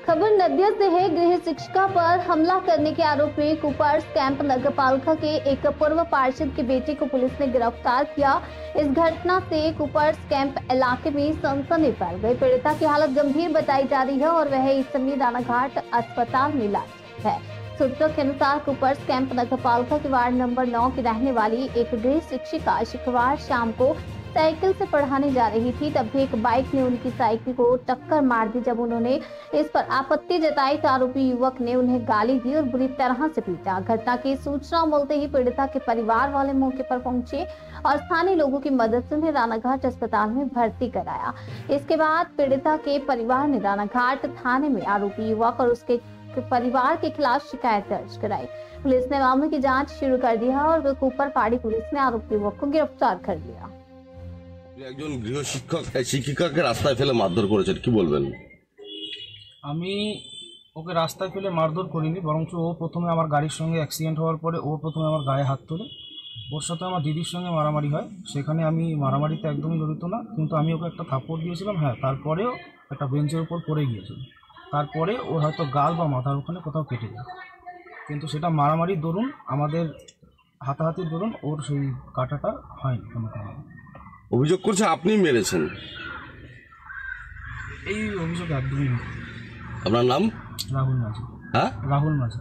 खबर नदिया से है। गृह शिक्षिका पर हमला करने के आरोप में कुपर्स कैंप नगरपालिका के एक पूर्व पार्षद के बेटे को पुलिस ने गिरफ्तार किया। इस घटना से कुपर्स कैंप इलाके में सनसनी फैल गई। पीड़िता की हालत गंभीर बताई जा रही है और वह इस समय रानाघाट अस्पताल में इलाज है। सूत्रों के अनुसार कुपर्स कैंप नगरपालिका के वार्ड नंबर 9 की रहने वाली एक गृह शिक्षिका शुक्रवार शाम को साइकिल से पढ़ाने जा रही थी, तभी एक बाइक ने उनकी साइकिल को टक्कर मार दी। जब उन्होंने इस पर आपत्ति जताई तो आरोपी युवक ने उन्हें गाली दी और बुरी तरह से पीटा। घटना की सूचना मिलते ही पीड़िता के परिवार वाले मौके पर पहुंचे और स्थानीय लोगों की मदद से उन्हें रानाघाट अस्पताल में भर्ती कराया। इसके बाद पीड़िता के परिवार ने रानाघाट थाने में आरोपी युवक और उसके परिवार के खिलाफ शिकायत दर्ज कराई। पुलिस ने मामले की जाँच शुरू कर दी है और कुपरपाड़ी पुलिस ने आरोपी युवक को गिरफ्तार कर लिया। একজন গৃহ শিক্ষিকাকে রাস্তায় ফেলে মারধর করেছেন, কি বলবেন? আমি ওকে রাস্তায় ফেলে মারধর করিনি, বরঞ্চ ও প্রথমে আমার গাড়ির সঙ্গে অ্যাক্সিডেন্ট হওয়ার পরে ও প্রথমে আমার গায়ে হাত তোলে। ওর সাথে আমার দিদির সঙ্গে মারামারি হয়, সেখানে আমি মারামারিতে একদমই জড়িত না, কিন্তু আমি ওকে একটা থাপ্পড় দিয়েছিলাম। হ্যাঁ, তারপরেও একটা বেঞ্চের উপর পড়ে গিয়েছিল। তারপরে ওর হয়তো গাল বা মাথার ওখানে কোথাও কেটে যায়, কিন্তু সেটা মারামারির দরুন, আমাদের হাতাহাতির দরুন ওর সেই কাটাটা হয়নি কোনো কারণে। অভিযোগ করছে আপনি মেরেছেন। এই অভিযোগ একদমই। আপনার নাম? রাহুল মাঝি। হ্যাঁ, রাহুল মাঝি।